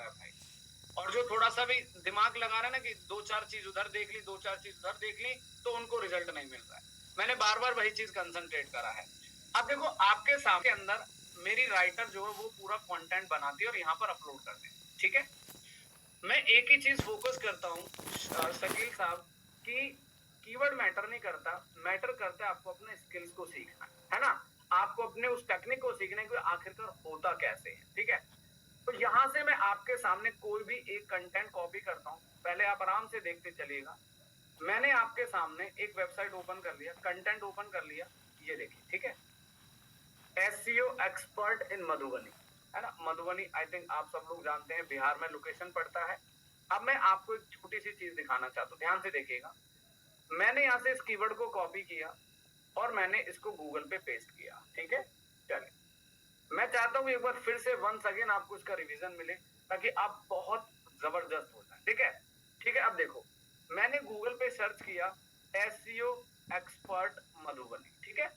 है भाई। और जो थोड़ा सा भी दिमाग लगा रहा है ना कि दो चार चीज उधर देख ली, दो चार चीज उधर देख ली, तो उनको रिजल्ट नहीं मिल रहा है। मैंने बार बार वही चीज कंसंट्रेट करा है। अब देखो आपके सामने अंदर मेरी राइटर जो है वो पूरा कंटेंट बनाती है और यहाँ पर अपलोड करते हैं, ठीक है। मैं एक ही चीज फोकस करता हूँ शकील साहब कि कीवर्ड मैटर नहीं करता, मैटर करता है आपको अपने स्किल्स को सीखना, है ना। आपको अपने उस टेक्निक को सीखने को आखिरकार होता कैसे है, ठीक है। तो यहां से मैं आपके सामने कोई भी एक कंटेंट कॉपी करता हूं, पहले आप आराम से देखते चलिएगा। मैंने आपके सामने एक वेबसाइट ओपन कर लिया, कंटेंट ओपन कर लिया, ये देखिए, ठीक है। एसईओ एक्सपर्ट इन मधुबनी, है ना। मधुबनी आई थिंक आप सब लोग जानते हैं बिहार में लोकेशन पड़ता है। अब मैं आपको एक छोटी सी चीज दिखाना चाहता हूँ, ध्यान से देखिएगा। मैंने यहाँ से इस कीवर्ड को कॉपी किया और मैंने इसको गूगल पे पेस्ट किया, ठीक है। चलिए, मैं चाहता हूँ एक बार फिर से वंस अगेन आपको इसका रिवीजन मिले ताकि आप बहुत जबरदस्त हो जाए, ठीक है। ठीक है, अब देखो मैंने गूगल पे सर्च किया एसईओ एक्सपर्ट मधुबनी, ठीक है।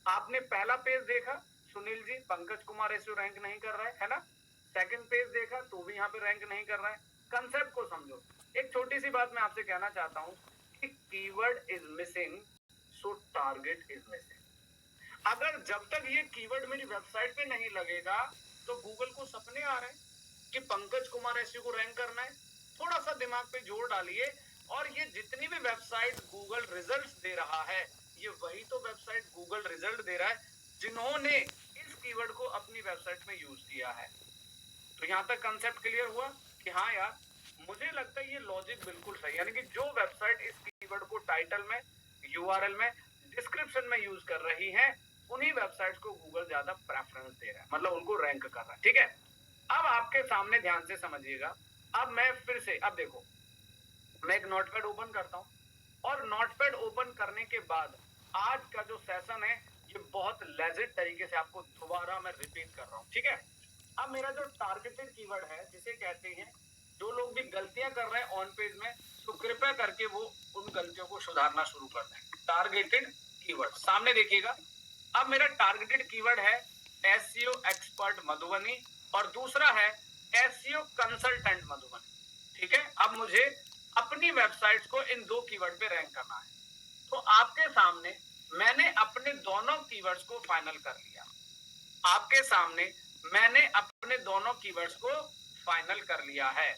आपने पहला पेज देखा, सुनील जी पंकज कुमार एसईओ रैंक नहीं कर रहा है ना। सेकंड पेज देखा तो भी यहाँ पे रैंक नहीं कर रहा है। कंसेप्ट को समझो। एक छोटी सी बात मैं आपसे कहना चाहता हूँ कि keyword is missing so target is missing. अगर जब तक ये कीवर्ड मेरी वेबसाइट पे नहीं लगेगा तो गूगल को सपने आ रहे हैं कि पंकज कुमार एसईओ को रैंक करना है। थोड़ा सा दिमाग पे जोर डालिए, और ये जितनी भी वेबसाइट गूगल रिजल्ट्स दे रहा है, ये वही तो वेबसाइट गूगल रिजल्ट दे रहा है जिन्होंने इस कीवर्ड को अपनी वेबसाइट में यूज किया है। तो यहां तक कंसेप्ट क्लियर हुआ कि हाँ यार, मुझे लगता है ये लॉजिक बिल्कुल सही, यानी कि जो वेबसाइट इस कीवर्ड को टाइटल में, यूआरएल में, डिस्क्रिप्शन में यूज कर रही है, उन्हीं वेबसाइट्स को गूगल ज्यादा प्रेफरेंस दे रहा है, मतलब उनको रैंक कर रहा है, ठीक है। अब आपके सामने ध्यान से समझिएगा। अब मैं फिर से, अब देखो मैं एक नोटपैड ओपन करता हूं और नोटपैड ओपन करने के बाद आज का जो सेशन है ये बहुत लेजिट तरीके से आपको दोबारा मैं रिपीट कर रहा हूं, ठीक है। अब मेरा जो टारगेटेड कीवर्ड है, जिसे कहते हैं, जो लोग भी गलतियां कर रहे हैं ऑन पेज में, तो कृपया करके वो उन गलतियों को सुधारना शुरू कर दें। टारगेटेड कीवर्ड सामने देखिएगा। अब मेरा टारगेटेड कीवर्ड है एसईओ एक्सपर्ट मधुबनी और दूसरा है एसईओ कंसल्टेंट मधुबनी, ठीक है। अब मुझे अपनी वेबसाइट को इन दो कीवर्ड पे रैंक करना है। तो आपके सामने मैंने अपने दोनों कीवर्ड्स को फाइनल कर लिया। आपके सामने मैंने अपने दोनों कीवर्ड्स को फाइनल कर लिया है,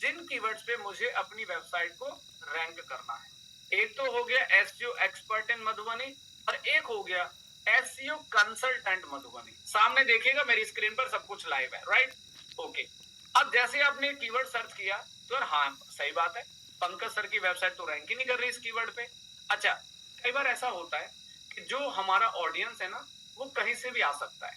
जिन कीवर्ड्स पे मुझे अपनी वेबसाइट को रैंक करना है। एक तो हो गया एसईओ एक्सपर्ट इन मधुबनी और एक हो गया एसईओ कंसल्टेंट मधुबनी। सामने देखिएगा मेरी स्क्रीन पर सब कुछ लाइव है, राइट, ओके। अब जैसे आपने कीवर्ड सर्च किया तो हाँ सही बात है, पंकज सर की वेबसाइट तो रैंक ही नहीं कर रही इस कीवर्ड पे। अच्छा, कई बार ऐसा होता है कि जो हमारा ऑडियंस है ना, वो कहीं से भी आ सकता है।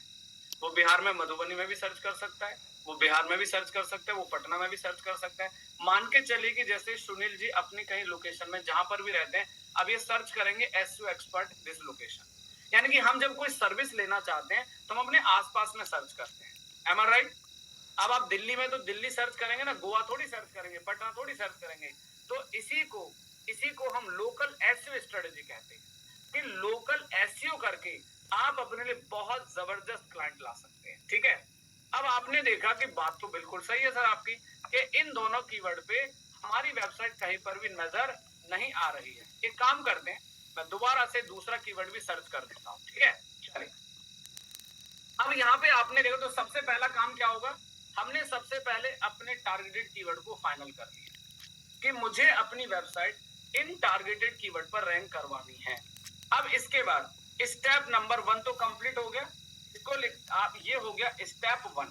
वो बिहार में मधुबनी में भी सर्च कर सकता है, वो बिहार में भी सर्च कर सकता है, वो पटना में भी सर्च कर सकता है। मान के चलिए कि जैसे सुनील जी अपनी कहीं लोकेशन में जहां पर भी रहते हैं, अब ये सर्च करेंगे एसईओ एक्सपर्ट दिस लोकेशन, यानी कि हम जब कोई सर्विस लेना चाहते हैं तो हम अपने आसपास में सर्च करते हैं, एम आई राइट। अब आप दिल्ली में तो दिल्ली सर्च करेंगे ना, गोवा थोड़ी सर्च करेंगे, पटना थोड़ी सर्च करेंगे। तो इसी को हम लोकल एसईओ स्ट्रेटेजी कहते हैं कि लोकल एसईओ करके आप अपने लिए बहुत जबरदस्त क्लाइंट ला सकते हैं, ठीक है। अब आपने देखा कि बात तो बिल्कुल सही है सर आपकी कि इन दोनों कीवर्ड पे हमारी वेबसाइट कहीं पर भी नजर नहीं आ रही है। एक काम करते हैं, मैं दोबारा से दूसरा कीवर्ड भी सर्च कर देता हूँ, ठीक है। चलिए, अब यहाँ पे आपने देखा तो सबसे पहला काम क्या होगा, हमने सबसे पहले अपने टारगेटेड कीवर्ड को फाइनल कर लिया कि मुझे अपनी वेबसाइट इन टारगेटेड कीवर्ड पर रैंक करवानी है। अब इसके बाद स्टेप नंबर 1 तो कंप्लीट हो गया, इसको आप ये हो गया स्टेप 1,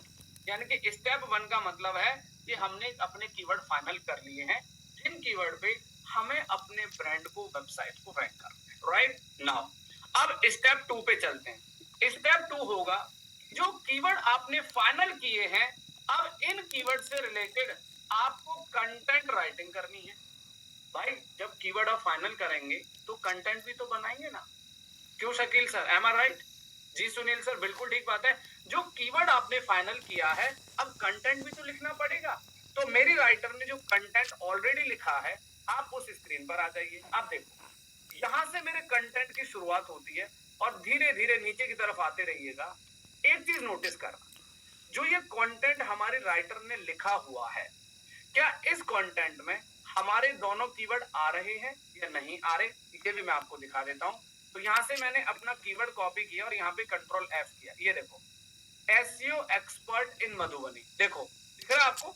यानी कि स्टेप 1 का मतलब है कि हमने अपने कीवर्ड फाइनल कर लिए हैं, जिन कीवर्ड पे हमें अपने ब्रांड को, वेबसाइट को रैंक करना है, राइट नाउ। अब स्टेप 2 पे चलते हैं। स्टेप 2 होगा जो कीवर्ड आपने फाइनल किए हैं, अब इन कीवर्ड से रिलेटेड आपको कंटेंट राइटिंग करनी है। भाई जब कीवर्ड आप फाइनल करेंगे तो कंटेंट भी तो बनाएंगे ना, क्यों शकील सर, एम आई राइट? जी सुनील सर, बिल्कुल ठीक बात है। जो कीवर्ड आपने फाइनल किया है, अब कंटेंट भी तो लिखना पड़ेगा। तो मेरी राइटर ने जो कंटेंट ऑलरेडी लिखा है, आप उस स्क्रीन पर आ जाइए। आप देखो, यहां से मेरे कंटेंट की शुरुआत होती है और धीरे धीरे नीचे की तरफ आते रहिएगा। एक चीज नोटिस करना, जो ये कंटेंट हमारे राइटर ने लिखा हुआ है, क्या इस कंटेंट में हमारे दोनों कीवर्ड आ रहे हैं या नहीं आ रहे, ये भी मैं आपको दिखा देता हूं। तो यहां से मैंने अपना कीवर्ड कॉपी किया और यहाँ पे कंट्रोल F किया। ये देखो, एसईओ एक्सपर्ट इन मधुबनी, देखो दिख रहा है आपको,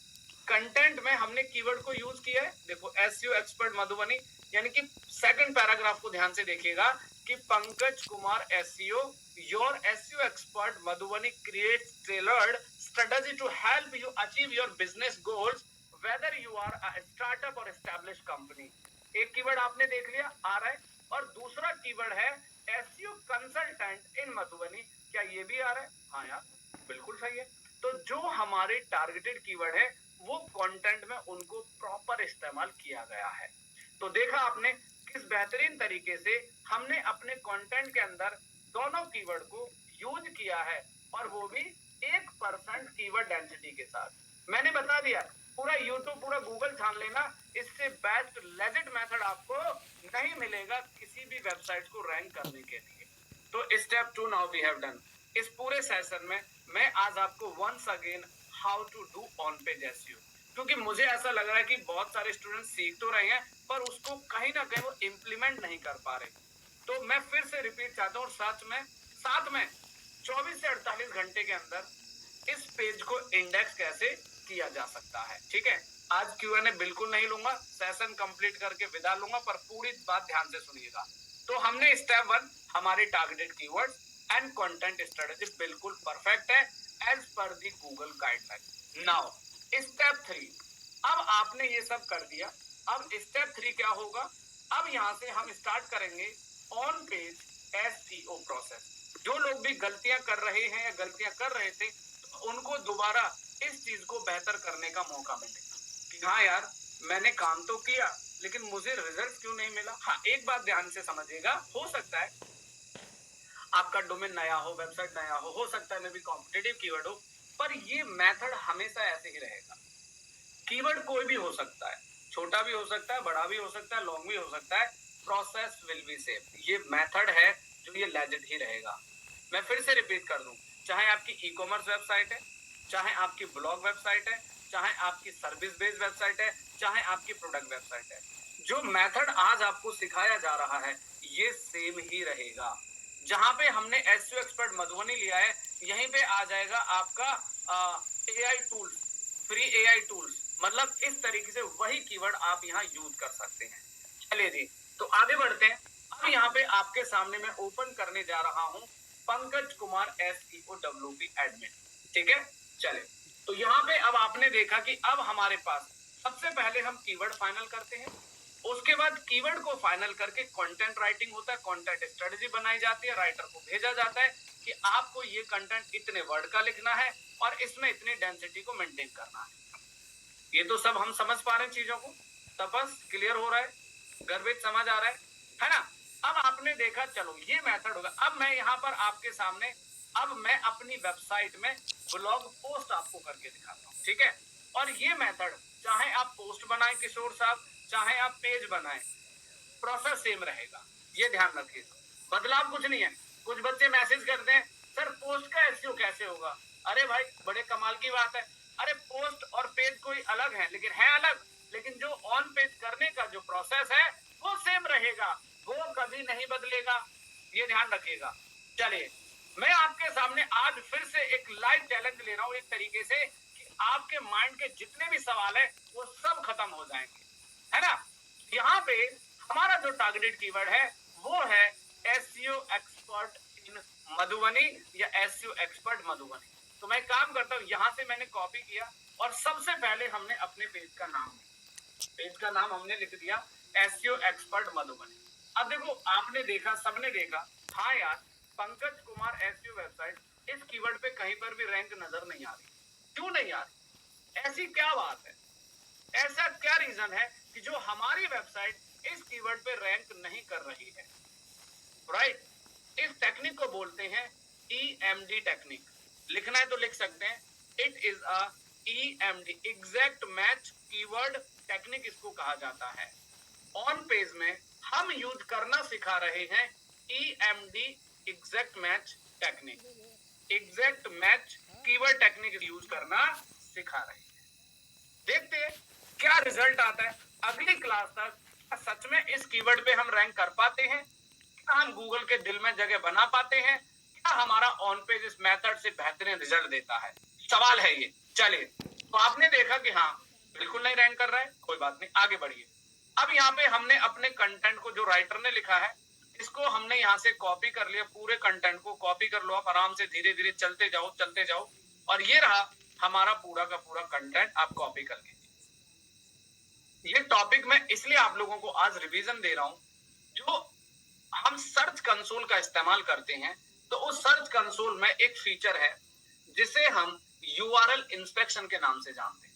कंटेंट में हमने कीवर्ड को यूज किया है। देखो एसईओ एक्सपर्ट मधुबनी, यानी कि सेकंड पैराग्राफ को ध्यान से देखिएगा कि Pankaj Kumar SEO, your SEO expert Madhubani creates tailored strategy to help you achieve your business goals whether you are a startup or established company। एक कीवर्ड आपने देख लिया आ रहा है, और दूसरा कीवर्ड है एसईओ कंसल्टेंट इन मधुबनी, क्या ये भी आ रहा है? हाँ यार बिल्कुल सही है। तो जो हमारे टारगेटेड कीवर्ड है वो कंटेंट में उनको प्रॉपर इस्तेमाल किया गया है। तो देखा आपने किस बेहतरीन तरीके से हमने अपने कंटेंट के अंदर दोनों कीवर्ड को यूज किया है, और वो भी 1% कीवर्ड डेंसिटी के साथ। मैंने बता दिया पूरा यूट्यूब पूरा गूगल छान लेना, इससे बेस्ट लेजिट मेथड आपको नहीं मिलेगा किसी भी वेबसाइट को रैंक करने के लिए। तो step 2 now we have done. इस पूरे सेशन में मैं आज आपको once again how to do on page SEO, क्योंकि मुझे ऐसा लग रहा है कि बहुत सारे स्टूडेंट सीख तो रहे हैं पर उसको कहीं ना कहीं वो इम्प्लीमेंट नहीं कर पा रहे। तो मैं फिर से रिपीट चाहता हूँ, साथ में 24 से 48 घंटे के अंदर इस पेज को इंडेक्स कैसे किया जा सकता है। ठीक है, आज Q&A बिल्कुल नहीं लूंगा, सेशन कंप्लीट करके विदा लूंगा, पर पूरी बात ध्यान से सुनिएगा। तो हमने स्टेप 1 हमारे targeted keywords and content strategy बिल्कुल परफेक्ट है एज पर दी गूगल गाइडलाइन। नाउ स्टेप 3, अब आपने ये सब कर दिया, अब स्टेप 3 क्या होगा? अब यहाँ से हम स्टार्ट करेंगे ऑन पेज एसईओ प्रोसेस। जो लोग भी गलतियां कर रहे हैं या गलतियां कर रहे थे, तो उनको दोबारा इस चीज को बेहतर करने का मौका मिलेगा कि हाँ यार मैंने काम तो किया लेकिन मुझे रिजल्ट क्यों नहीं मिला। हाँ एक बात ध्यान से समझिएगा, हो सकता है आपका डोमेन नया हो, वेबसाइट नया हो सकता है मे भी कॉम्पिटिटिव कीवर्ड हो, पर ये मेथड हमेशा ऐसे ही रहेगा। कीवर्ड कोई भी हो सकता है, छोटा भी हो सकता है, बड़ा भी हो सकता है, लॉन्ग भी हो सकता है, प्रोसेस विल बी सेम। ये मेथड है जो ये लेजिट ही रहेगा। मैं फिर से रिपीट कर दूं, चाहे आपकी ई कॉमर्स वेबसाइट है, चाहे आपकी ब्लॉग वेबसाइट है, चाहे आपकी सर्विस बेस्ड वेबसाइट है, चाहे आपकी प्रोडक्ट वेबसाइट है, जो मेथड आज आपको सिखाया जा रहा है ये सेम ही रहेगा। जहां पे हमने एसईओ एक्सपर्ट मधुबनी लिया है, यहीं पे आ जाएगा आपका AI tools, free AI tools, मतलब इस तरीके से वही कीवर्ड आप यहाँ यूज कर सकते हैं। चलिए जी, तो आगे बढ़ते हैं। अब यहाँ पे आपके सामने मैं ओपन करने जा रहा हूँ Pankaj Kumar SEO WP admin. ठीक है, चले। तो यहाँ पे अब आपने देखा कि अब हमारे पास सबसे पहले हम कीवर्ड फाइनल करते हैं, उसके बाद कीवर्ड को फाइनल करके कंटेंट राइटिंग होता है, कंटेंट स्ट्रेटजी बनाई जाती है, राइटर को भेजा जाता है कि आपको ये कंटेंट इतने वर्ड का लिखना है और इसमें इतनी डेंसिटी को मेंटेन करना है। ये तो सब हम समझ पा रहे हैं चीजों को, तपस क्लियर हो रहा है, गर्भित समझ आ रहा है ना? अब आपने देखा चलो ये मेथड होगा। अब मैं यहाँ पर आपके सामने अब मैं अपनी वेबसाइट में ब्लॉग पोस्ट आपको करके दिखाता हूँ। ठीक है, और ये मेथड चाहे आप पोस्ट बनाएं किशोर साहब, चाहे आप पेज बनाएं, प्रोसेस सेम रहेगा, ये ध्यान रखिएगा, बदलाव कुछ नहीं है। कुछ बच्चे मैसेज करते हैं सर पोस्ट का एसईओ कैसे होगा? अरे भाई बड़े कमाल की बात है, अरे पोस्ट और पेज कोई अलग है लेकिन है अलग, लेकिन जो ऑन पेज करने का जो प्रोसेस है वो सेम रहेगा, वो कभी नहीं बदलेगा, ये ध्यान रखिएगा। चलिए मैं आपके सामने आज फिर से एक लाइव चैलेंज ले रहा हूँ एक तरीके से कि आपके माइंड के जितने भी सवाल है वो सब खत्म हो जाएंगे, है ना? यहाँ पे हमारा जो टारगेटेड कीवर्ड है वो है एसईओ एक्सपर्ट इन मधुबनी या एसईओ एक्सपर्ट मधुबनी। तो मैं काम करता हूँ, यहाँ से मैंने कॉपी किया और सबसे पहले हमने अपने पेज का नाम हमने लिख दिया एसईओ एक्सपर्ट मधुबनी। अब देखो आपने देखा, सबने देखा, हाँ यार पंकज कुमार एसईओ वेबसाइट, इस कीवर्ड पे कहीं पर भी रैंक नजर नहीं आ रही। क्यों नहीं आ रही? ऐसी क्या बात है, ऐसा क्या रीजन है कि जो हमारी वेबसाइट इस कीवर्ड पे रैंक नहीं कर रही है? राइट, इस टेक्निक को बोलते हैं EMD टेक्निक। लिखना है तो लिख सकते हैं, it is a EMD exact match keyword technique इसको कहा जाता है। ऑन पेज में हम यूज करना सिखा रहे हैं EMD exact match technique. Exact match keyword technique use करना सिखा रही है। देखते हैं क्या रिजल्ट आता है अगली क्लास तक। सच में इस कीवर्ड पे हम रैंक कर पाते हैं? क्या हम गूगल के दिल में जगह बना पाते हैं? क्या हमारा ऑन पेज इस मेथड से बेहतरीन रिजल्ट देता है? सवाल है ये। चलिए, तो आपने देखा कि हाँ बिल्कुल नहीं रैंक कर रहा है, कोई बात नहीं, आगे बढ़िए। अब यहाँ पे हमने अपने कंटेंट को, जो राइटर ने लिखा है, इसको हमने यहाँ से कॉपी कर लिया। पूरे कंटेंट को कॉपी कर लो आप आराम से, धीरे धीरे चलते जाओ चलते जाओ। और ये रहा हमारा पूरा का पूरा कंटेंट, आप कॉपी कर लीजिए। ये टॉपिक मैं इसलिए आप लोगों को आज रिवीजन दे रहा हूं, जो हम सर्च कंसोल का इस्तेमाल करते हैं, तो उस सर्च कंसोल में एक फीचर है जिसे हम यूआरएल इंस्पेक्शन के नाम से जानते हैं,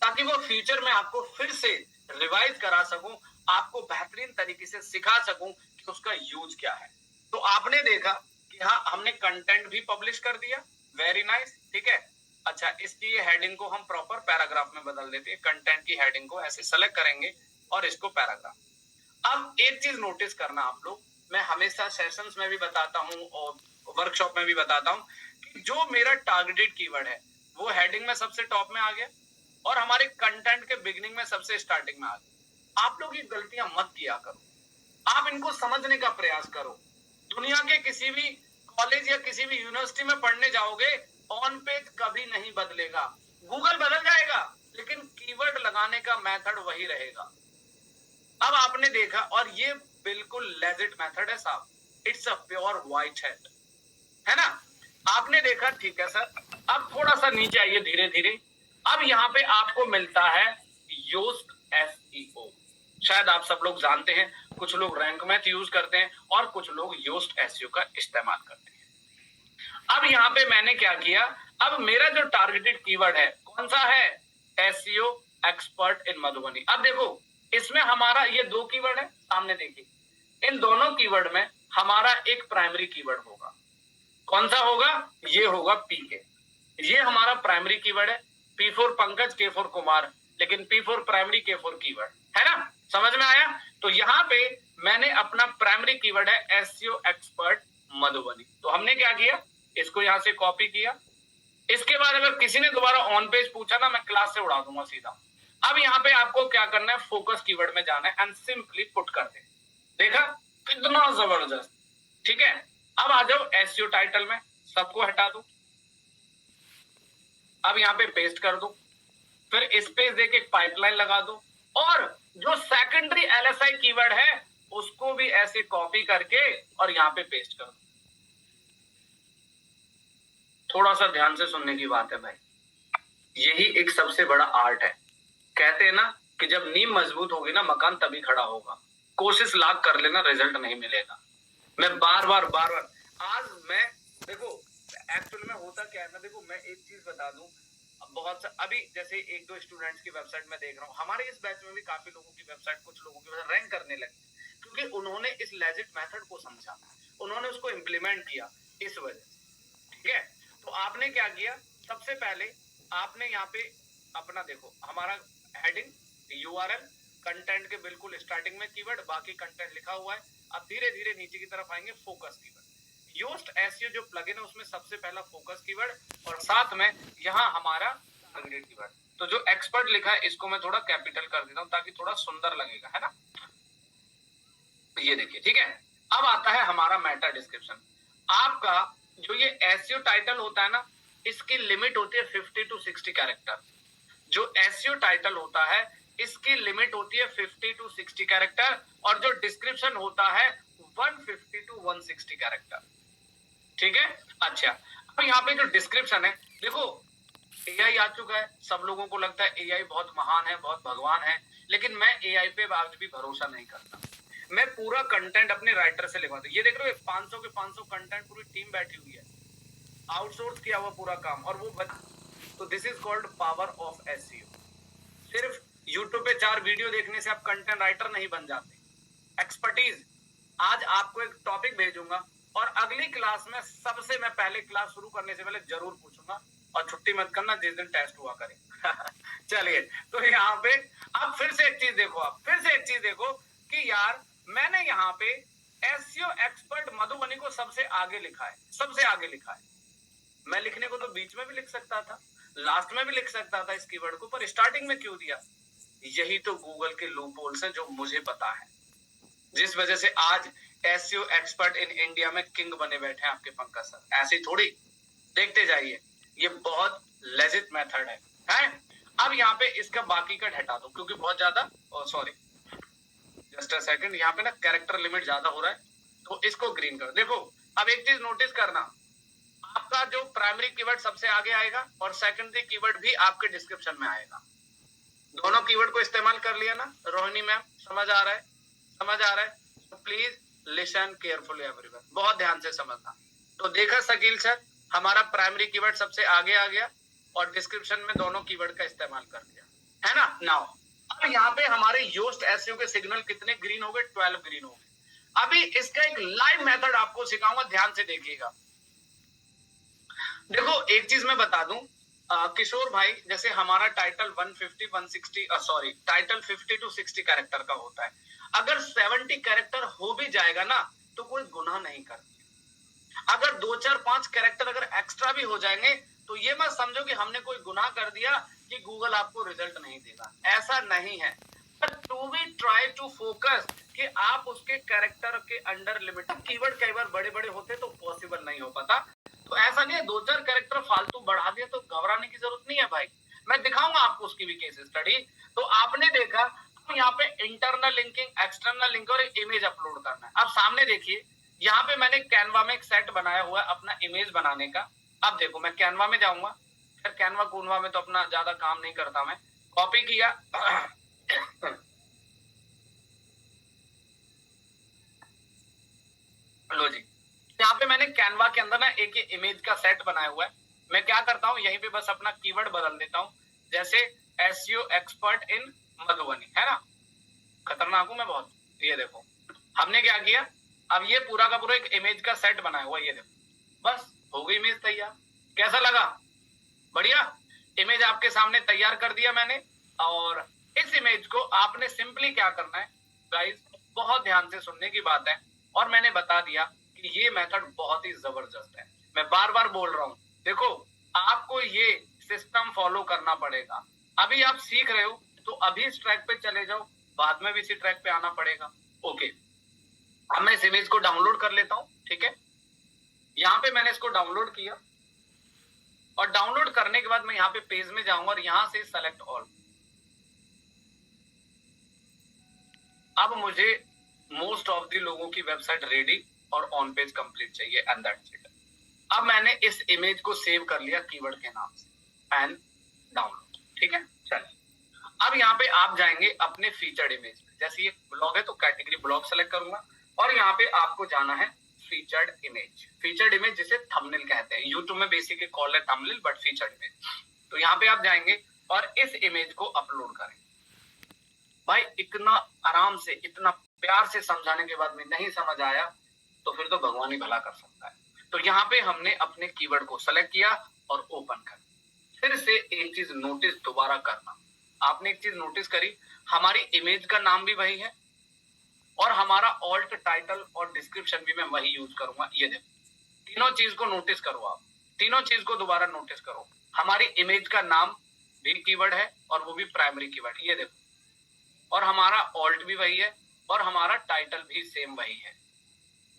ताकि वो फीचर मैं आपको फिर से रिवाइज करा सकूं, आपको बेहतरीन तरीके से सिखा सकूं कि उसका यूज क्या है। तो आपने देखा कि हाँ हमने कंटेंट भी पब्लिश कर दिया, वेरी नाइस, ठीक है। अच्छा, इसकी ये हेडिंग को हम प्रॉपर पैराग्राफ में बदल देते हैं। कंटेंट की हेडिंग को ऐसे सेलेक्ट करेंगे और इसको पैराग्राफ। अब एक चीज नोटिस करना आप लोग, मैं हमेशा सेशंस में भी बताता हूं और वर्कशॉप में भी बताता हूं कि जो मेरा टारगेटेड कीवर्ड है वो हेडिंग में सबसे टॉप में आ गया और हमारे कंटेंट के बिगिनिंग में सबसे स्टार्टिंग में आ गया। आप लोग ये गलतियां मत किया करो, आप इनको समझने का प्रयास करो। दुनिया के किसी भी कॉलेज या किसी भी यूनिवर्सिटी में पढ़ने जाओगे, ऑन पेज कभी नहीं बदलेगा। गूगल बदल जाएगा लेकिन कीवर्ड लगाने का मेथड वही रहेगा। अब आपने देखा, और ये बिल्कुल लेजिट मेथड है साहब, it's a pure white hat, है ना। आपने देखा, ठीक है सर। अब थोड़ा सा नीचे आइए धीरे धीरे। अब यहाँ पे आपको मिलता है योस्ट एसईओ। शायद आप सब लोग जानते हैं, कुछ लोग रैंक मैथ यूज करते हैं और कुछ लोग योस्ट एसईओ का इस्तेमाल करते हैं। अब यहाँ पे मैंने क्या किया, अब मेरा जो टारगेटेड कीवर्ड है कौन सा है? SEO expert in Madhubani. अब देखो, इसमें हमारा ये दो कीवर्ड है, सामने देखिए। इन दोनों कीवर्ड में हमारा एक प्राइमरी कीवर्ड होगा। कौन सा होगा? ये होगा पीके। ये हमारा प्राइमरी कीवर्ड है। पी फॉर पंकज, के फॉर कुमार, लेकिन पी फॉर प्राइमरी, के फॉर कीवर्ड, है ना। समझ में आया? तो यहाँ पे मैंने अपना प्राइमरी कीवर्ड है एसईओ एक्सपर्ट मधुबनी। तो हमने क्या किया, इसको यहाँ से कॉपी किया। इसके बाद अगर किसी ने दोबारा ऑन पेज पूछा ना, मैं क्लास से उड़ा दूंगा सीधा। अब यहाँ पे आपको क्या करना है, फोकस कीवर्ड में जाना है एंड सिंपली पुट कर दे। देखा कितना जबरदस्त, ठीक है। अब आ जाओ एसईओ टाइटल में, सबको हटा दो। अब यहाँ पे पेस्ट कर दो, फिर स्पेस देके एक पाइपलाइन लगा दो, और जो सेकेंडरी एलएसआई कीवर्ड है उसको भी ऐसे कॉपी करके और यहाँ पे पेस्ट कर दो। थोड़ा सा ध्यान से सुनने की बात है भाई, यही एक सबसे बड़ा आर्ट है। कहते हैं ना कि जब नींव मजबूत होगी ना, मकान तभी खड़ा होगा। कोशिश लाख कर लेना, रिजल्ट नहीं मिलेगा। मैं बार बार आज मैं देखो, एक्चुअल में होता क्या है ना, देखो मैं एक चीज बता दूं, बहुत अभी जैसे एक दो स्टूडेंट्स की वेबसाइट में देख रहा हूँ, हमारे इस बैच में भी काफी लोगों की वेबसाइट, कुछ लोगों की रैंक करने लगी, क्योंकि उन्होंने इस लेजिट मेथड को समझा, उन्होंने उसको इम्प्लीमेंट किया, इस वजह से, ठीक है। तो आपने क्या किया, सबसे पहले आपने यहाँ पे अपना देखो, हमारा हेडिंग, यूआरएल, कंटेंट के बिल्कुल स्टार्टिंग में कीवर्ड, बाकी कंटेंट लिखा हुआ है। अब धीरे धीरे नीचे की तरफ आएंगे, फोकस कीवर्ड। योस्ट एसईओ जो प्लगइन है उसमें सबसे पहला फोकस कीवर्ड और साथ में यहाँ हमारा टारगेटेड कीवर्ड। तो जो एक्सपर्ट लिखा है इसको मैं थोड़ा कैपिटल कर देता हूँ ताकि थोड़ा सुंदर लगेगा, है ना। ये देखिए, ठीक है। अब आता है हमारा मेटा डिस्क्रिप्शन। आपका जो ये एसईओ टाइटल होता है ना, इसकी लिमिट होती है 50 to 60 कैरेक्टर। जो एसईओ टाइटल होता है इसकी लिमिट होती है 50 to 60 कैरेक्टर, और जो डिस्क्रिप्शन होता है 150 to 160 कैरेक्टर, ठीक है। अच्छा, अब यहाँ पे जो डिस्क्रिप्शन है, देखो एआई आ चुका है, सब लोगों को लगता है एआई बहुत महान है, बहुत भगवान है, लेकिन मैं एआई पे आज भी भरोसा नहीं करता। मैं पूरा कंटेंट अपने राइटर से लिखवाता हूँ। ये देख रहे हो 500 के 500 कंटेंट, पूरी टीम बैठी हुई है, आउटसोर्स किया हुआ पूरा काम, और वो तो this is called power of SEO. सिर्फ यूट्यूब पे 4 वीडियो देखने से आप कंटेंट राइटर नहीं बन जाते। एक्सपर्टीज, आज आपको एक टॉपिक भेजूंगा और अगली क्लास में सबसे मैं पहले क्लास शुरू करने से पहले जरूर पूछूंगा, और छुट्टी मत करना जिस दिन टेस्ट हुआ करे। चलिए, तो यहाँ पे अब फिर से एक चीज देखो, आप फिर से एक चीज देखो कि यार मैंने यहाँ पे एसईओ एक्सपर्ट मधुबनी को सबसे आगे लिखा है, सबसे आगे लिखा है। मैं लिखने को तो बीच में भी लिख सकता था, लास्ट में भी लिख सकता था इस कीवर्ड को, पर स्टार्टिंग में क्यों दिया? यही तो गूगल के लूप होल्स है जो मुझे पता है, जिस वजह से आज एसईओ एक्सपर्ट इन इंडिया में किंग बने बैठे हैं आपके पंकज सर। ऐसे थोड़ी, देखते जाइए, ये बहुत लेजिट मेथड है? अब यहाँ पे इसका बाकी का हटा दो क्योंकि बहुत ज्यादा, सॉरी जस्ट अ सेकंड, यहाँ पे ना कैरेक्टर लिमिट ज्यादा हो रहा है, तो इसको ग्रीन कर। देखो अब एक चीज नोटिस करना, आपका जो प्राइमरी कीवर्ड सबसे आगे आएगा और सेकेंडरी कीवर्ड भी आपके डिस्क्रिप्शन में आएगा। दोनों कीवर्ड को इस्तेमाल कर लिया ना रोहिणी मैम, समझ आ रहा है? समझ आ रहा है? तो प्लीज लिसन केयरफुली एवरीवन, बहुत ध्यान से समझना। तो देखा शकील सर, हमारा प्राइमरी कीवर्ड सबसे आगे आ गया और डिस्क्रिप्शन में दोनों कीवर्ड का इस्तेमाल कर दिया, है ना? नाउ अब यहाँ पे हमारे योस्ट एसईओ के सिग्नल कितने ग्रीन हो गए? 12 ग्रीन हो गए। अभी इसका एक लाइव मेथड आपको सिखाऊंगा, ध्यान से देखिएगा। देखो एक चीज मैं बता दूं, किशोर भाई, जैसे हमारा title 150 160 sorry title 50 to 60 character का होता है। अगर 70 कैरेक्टर हो भी जाएगा ना तो कोई गुनाह नहीं करती। अगर 2 4 5 कैरेक्टर अगर एक्स्ट्रा भी हो जाएंगे तो ये मत समझो कि हमने कोई गुनाह कर दिया कि गूगल आपको रिजल्ट नहीं देगा, ऐसा नहीं है। But to be try to focus कि आप उसके कैरेक्टर के अंडर लिमिट, कीवर्ड कई बार बड़े बड़े होते तो पॉसिबल नहीं हो पाता, तो ऐसा नहीं है 2 4 कैरेक्टर फालतू बढ़ा दिया तो घबराने की जरूरत नहीं है भाई। मैं दिखाऊंगा आपको उसकी भी केस स्टडी। तो आपने देखा यहाँ पे इंटरनल लिंकिंग, एक्सटर्नल लिंक और इमेज अपलोड करना है। अब सामने देखिए, यहाँ पे मैंने कैनवा में एक सेट बनाया हुआ है अपना इमेज बनाने का। अब देखो मैं कैनवा में जाऊंगा, फिर कैनवा कूनवा में तो अपना ज्यादा काम नहीं करता मैं, कॉपी किया लो जी, यहाँ पे मैंने कैनवा के अंदर ना एक इमेज का सेट बनाया हुआ है। मैं क्या करता हूँ, यहीं पे बस अपना कीवर्ड बदल देता हूँ, जैसे एसईओ एक्सपर्ट इन मधुबनी, है ना? खतरनाक हूं मैं बहुत। ये देखो हमने क्या किया, अब ये पूरा का पूरा एक इमेज का सेट बनाया हुआ, ये देखो बस हो गई इमेज तैयार। कैसा लगा? बढ़िया। इमेज आपके सामने तैयार कर दिया मैंने, और इस इमेज को आपने सिंपली क्या करना है गाइस, बहुत ध्यान से सुनने की बात है, और मैंने बता दिया कि ये मेथड बहुत ही जबरदस्त है। मैं बार बार बोल रहा हूं, देखो आपको ये सिस्टम फॉलो करना पड़ेगा। अभी आप सीख रहे हो तो अभी इस ट्रैक पे चले जाओ, बाद में भी इसी ट्रैक पे आना पड़ेगा। ओके, अब मैं इस इमेज को डाउनलोड कर लेता हूं, ठीक है? यहाँ पे मैंने इसको डाउनलोड किया, और डाउनलोड करने के बाद मैं यहाँ पे पेज में जाऊंगा और यहाँ से सेलेक्ट ऑल। अब मुझे मोस्ट ऑफ द लोगों की वेबसाइट रेडी और ऑन पेज कंप्लीट चाहिए, एंड दैट्स इट। अब मैंने इस इमेज को सेव कर लिया कीवर्ड के नाम से एंड डाउनलोड, ठीक है? चलिए अब यहाँ पे आप जाएंगे अपने फीचर्ड इमेज में, जैसे ये ब्लॉग है तो कैटेगरी ब्लॉग सेलेक्ट करूंगा, और यहाँ पे आपको जाना है फीचर्ड इमेज। फीचर्ड इमेज जिसे थंबनेल कहते हैं, यूट्यूब में बेसिकली कॉल है थंबनेल, बट फीचर्ड इमेज। तो यहाँ पे आप जाएंगे और इस इमेज को अपलोड करें। भाई इतना आराम से, इतना प्यार से समझाने के बाद में नहीं समझ आया तो फिर तो भगवान ही भला कर सकता है। तो यहाँ पे हमने अपने कीवर्ड को सेलेक्ट किया और ओपन कर। फिर से एक चीज नोटिस दोबारा करना, आपने एक चीज नोटिस करी, हमारी इमेज का नाम भी वही है और हमारा ऑल्ट, टाइटल और डिस्क्रिप्शन भी मैं वही यूज करूंगा। ये देखो तीनों चीज को नोटिस करो, आप तीनों चीज को दोबारा नोटिस करो। हमारी इमेज का नाम भी कीवर्ड है और वो भी प्राइमरी कीवर्ड, ये देखो, और हमारा ऑल्ट भी वही है और हमारा टाइटल भी सेम वही है।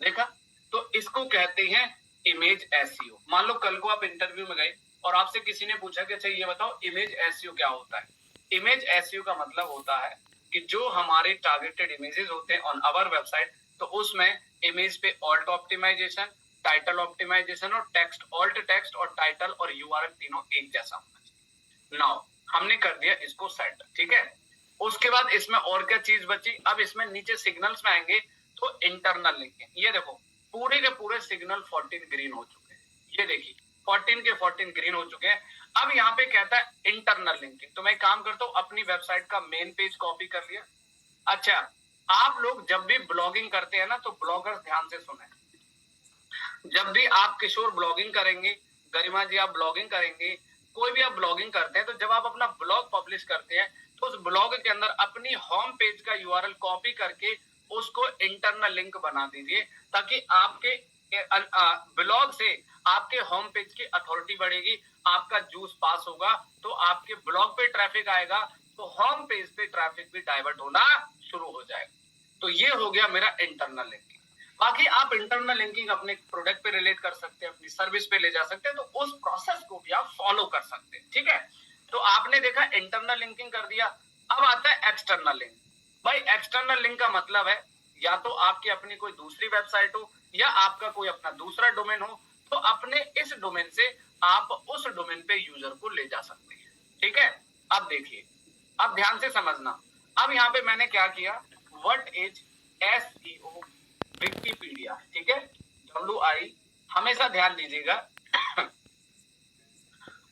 देखा? तो इसको कहते हैं इमेज एसईओ। मान लो कल को आप इंटरव्यू में गए और आपसे किसी ने पूछा कि अच्छा ये बताओ इमेज एसईओ क्या होता है। इमेज एसईओ का मतलब होता है कि जो हमारे टारगेटेड इमेजेस होते हैं ऑन आवर वेबसाइट, तो उसमें इमेज पे ऑल्ट ऑप्टिमाइजेशन, टाइटल ऑप्टिमाइजेशन और टेक्स्ट, ऑल्ट टेक्स्ट और टाइटल और यूआरएल तीनों एक जैसा होना चाहिए। नाउ हमने कर दिया इसको सेट, ठीक है? उसके बाद इसमें और क्या चीज बची, अब इसमें नीचे सिग्नल्स में आएंगे तो इंटरनल लिंकिंग, ये देखो पूरे के पूरे सिग्नल 14 ग्रीन हो चुके हैं, ये देखिए 14 के 14 ग्रीन हो चुके हैं। अब यहाँ पे कहता है इंटरनल लिंकिंग, तो मैं काम करता हूँ अपनी वेबसाइट का मेन पेज कॉपी कर लिया। अच्छा, आप लोग जब भी ब्लॉगिंग करते हैं ना तो ब्लॉगर्स ध्यान से सुने, जब भी आप किशोर ब्लॉगिंग करेंगे, गरिमा जी आप ब्लॉगिंग करेंगे, कोई भी आप ब्लॉगिंग करते हैं, तो जब आप अपना ब्लॉग पब्लिश करते हैं तो उस ब्लॉग के अंदर अपनी होम पेज का यूआरएल कॉपी करके उसको इंटरनल लिंक बना दीजिए, ताकि आपके ब्लॉग से आपके होम पेज की अथॉरिटी बढ़ेगी, आपका जूस पास होगा, तो आपके ब्लॉग पे ट्रैफिक आएगा, तो होम पेज पे ट्रैफिक भी डाइवर्ट होना शुरू हो जाएगा। तो ये हो गया मेरा इंटरनल लिंकिंग। बाकी आप इंटरनल लिंकिंग अपने प्रोडक्ट पे रिलेट कर सकते हैं, अपनी सर्विस पे ले जा सकते हैं, तो उस प्रोसेस को भी आप फॉलो कर सकते हैं। ठीक है, तो आपने देखा इंटरनल लिंकिंग कर दिया। अब आता है एक्सटर्नल लिंक। भाई एक्सटर्नल लिंक का मतलब है या तो आपकी अपनी कोई दूसरी वेबसाइट हो या आपका कोई अपना दूसरा डोमेन हो, तो अपने इस डोमेन से आप उस डोमेन पे यूजर को ले जा सकते हैं। ठीक है, अब देखिए, अब ध्यान से समझना। अब यहाँ पे मैंने क्या किया, व्हाट इज एसईओ विकिपीडिया। ठीक है, WI, हमेशा ध्यान दीजिएगा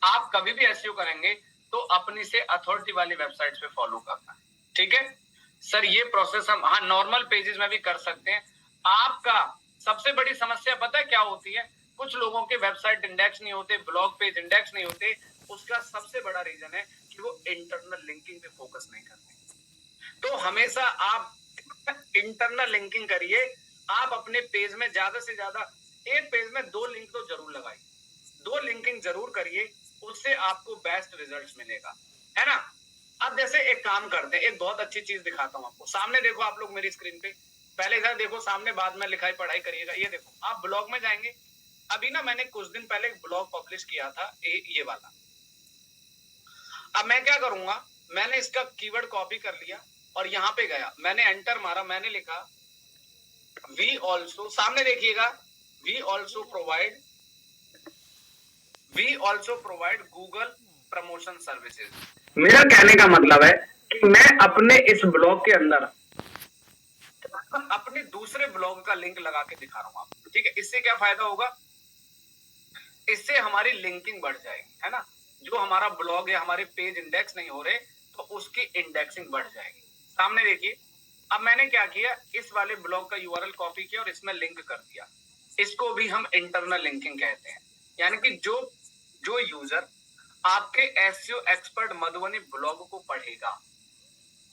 आप कभी भी एसईओ करेंगे तो अपनी से अथॉरिटी वाली वेबसाइट पे फॉलो करना है। ठीक है सर, ये प्रोसेस हम हाँ नॉर्मल पेजेस में भी कर सकते हैं। आपका सबसे बड़ी समस्या पता है क्या होती है, कुछ लोगों के वेबसाइट इंडेक्स नहीं होते, ब्लॉग पेज इंडेक्स नहीं होते। उसका सबसे बड़ा रीजन है कि वो इंटरनल लिंकिंग पे फोकस नहीं करते। तो हमेशा आप इंटरनल लिंकिंग करिए। आप अपने पेज में ज्यादा से ज्यादा एक पेज में 2 लिंक तो जरूर लगाइए, 2 लिंकिंग जरूर करिए, उससे आपको बेस्ट रिजल्ट्स मिलेगा, है ना। अब जैसे एक काम करते हैं, एक बहुत अच्छी चीज दिखाता हूँ आपको। सामने देखो आप लोग मेरी स्क्रीन पे, पहले इधर देखो सामने, बाद में लिखाई पढ़ाई करिएगा। ये देखो आप ब्लॉग में जाएंगे, अभी ना मैंने कुछ दिन पहले एक ब्लॉग पब्लिश किया था ये वाला। अब मैं क्या करूंगा, मैंने इसका कीवर्ड कॉपी कर लिया और यहाँ पे गया, मैंने एंटर मारा, मैंने लिखा वी ऑल्सो, सामने देखिएगा, we also provide Google promotion services. मेरा कहने का मतलब है कि मैं अपने इस ब्लॉग के अंदर अपने दूसरे ब्लॉग का लिंक लगा के दिखा रहा हूं आपको। ठीक है, इससे क्या फायदा होगा, इससे हमारी लिंकिंग बढ़ जाएगी, है ना। जो हमारा ब्लॉग है, हमारे पेज इंडेक्स नहीं हो रहे, तो उसकी इंडेक्सिंग बढ़ जाएगी। सामने देखिए, अब मैंने क्या किया, इस वाले ब्लॉग का यूआरएल कॉपी किया और इसमें लिंक कर दिया। इसको भी हम इंटरनल लिंकिंग कहते हैं। यानी कि जो यूजर आपके एसईओ एक्सपर्ट मधुबनी ब्लॉग को पढ़ेगा,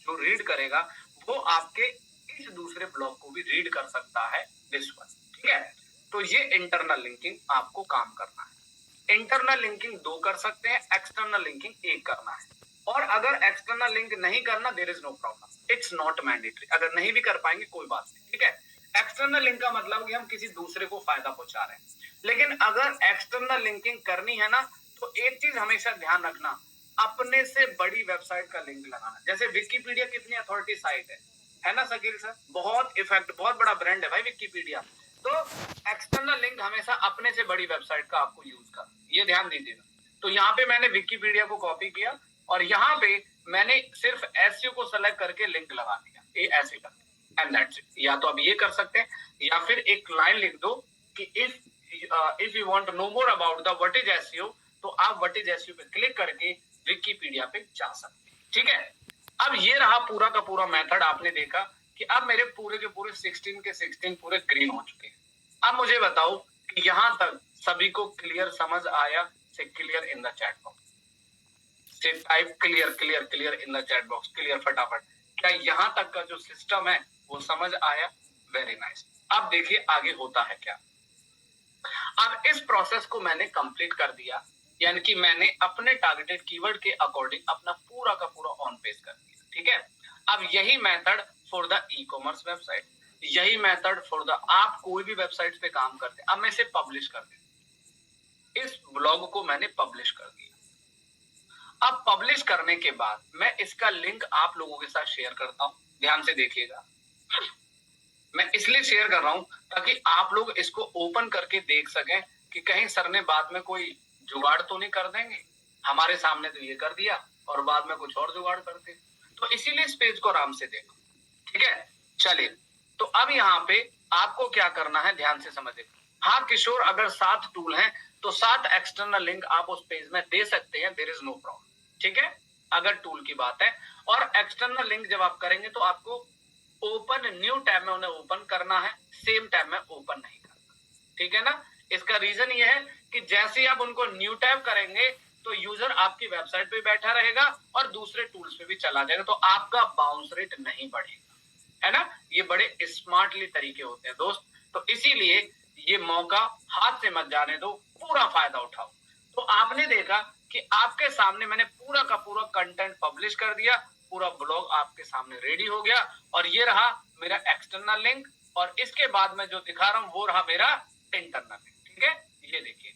जो रीड करेगा, वो आपके इस दूसरे ब्लॉग को भी रीड कर सकता है दिस वन। ठीक है, तो ये इंटरनल लिंकिंग आपको काम करना है। इंटरनल लिंकिंग 2 कर सकते हैं, एक्सटर्नल लिंकिंग 1 करना है। और अगर एक्सटर्नल लिंक नहीं करना, there is no problem, it's not mandatory. अगर नहीं भी कर पाएंगे कोई बात नहीं। ठीक है, एक्सटर्नल लिंक का मतलब कि हम किसी दूसरे को फायदा पहुंचा रहे हैं। लेकिन अगर एक्सटर्नल लिंकिंग करनी है ना, तो एक चीज हमेशा ध्यान रखना, अपने से बड़ी वेबसाइट का लिंक लगाना। जैसे विकिपीडिया कितनी अथॉरिटी साइट है ना शकील सर, बहुत इफेक्ट, बहुत बड़ा ब्रांड है भाई विकिपीडिया। तो एक्सटर्नल लिंक हमेशा अपने से बड़ी वेबसाइट का आपको यूज करना, ये ध्यान दीजिएगा। तो यहाँ पे मैंने विकिपीडिया को कॉपी किया और यहाँ पे मैंने सिर्फ एसईओ को सेलेक्ट करके लिंक लगा दिया, ये ऐसे कर, एंड दैट्स इट। या तो आप ये कर सकते हैं, या फिर एक लाइन लिख दो कि if you want to know more about the what is SEO, तो आप व्हाट इज एसईओ पे क्लिक करके विकिपीडिया पे जा सकते हैं। ठीक है, अब ये रहा पूरा का पूरा मेथड। आपने देखा कि अब मेरे पूरे के पूरे 16 के 16 पूरे ग्रीन हो चुके हैं। अब मुझे बताओ कि यहां तक सभी को क्लियर समझ आया? Say clear in the chat box, say type clear clear clear in the chat box, clear फटाफट। क्या यहां तक का जो सिस्टम है वो समझ आया? Very nice. अब देखिए आगे होता है क्या। अब इस प्रोसेस को मैंने कंप्लीट कर दिया, यानी कि मैंने अपने टारगेटेड कीवर्ड के अकॉर्डिंग अपना पूरा का पूरा ऑन पेज कर दिया। ठीक है, अब यही method for the e commerce website, यही मेथड फॉर द, आप कोई भी वेबसाइट पे काम करते हैं। अब मैं इसे पब्लिश कर देता, इस ब्लॉग को मैंने पब्लिश कर दिया। अब पब्लिश करने के बाद मैं इसका लिंक आप लोगों के साथ शेयर करता हूं, ध्यान से देखिएगा। मैं इसलिए शेयर कर रहा हूं ताकि आप लोग इसको ओपन करके देख सकें कि कहीं सर ने बाद में कोई जुगाड़ तो नहीं कर देंगे। हमारे सामने तो ये कर दिया और बाद में कुछ और जुगाड़ करते, तो इसीलिए इस पेज को आराम से देखो। ठीक है, चलिए, तो अब यहाँ पे आपको क्या करना है, ध्यान से समझिए। हाँ किशोर, अगर 7 टूल हैं तो 7 एक्सटर्नल लिंक आप उस पेज में दे सकते हैं, देयर इज नो प्रॉब्लम। ठीक है, अगर टूल की बात है। और एक्सटर्नल लिंक जब आप करेंगे तो आपको ओपन न्यू टैब में उन्हें ओपन करना है, सेम टैब में ओपन नहीं करना। ठीक है ना, इसका रीजन ये है कि जैसे ही आप उनको न्यू टैब करेंगे तो यूजर आपकी वेबसाइट पे बैठा रहेगा और दूसरे टूल्स पे भी चला जाएगा, तो आपका बाउंस रेट नहीं बढ़ेगा, है ना। ये बड़े स्मार्टली तरीके होते हैं दोस्त। तो इसीलिए ये मौका हाथ से मत जाने दो, पूरा फायदा उठाओ। तो आपने देखा कि आपके सामने मैंने पूरा का पूरा कंटेंट पब्लिश कर दिया, पूरा ब्लॉग आपके सामने रेडी हो गया, और ये रहा मेरा एक्सटर्नल लिंक, और इसके बाद मैं जो दिखा रहा हूं वो रहा मेरा इंटरनल लिंक। ठीक है, ये देखिए।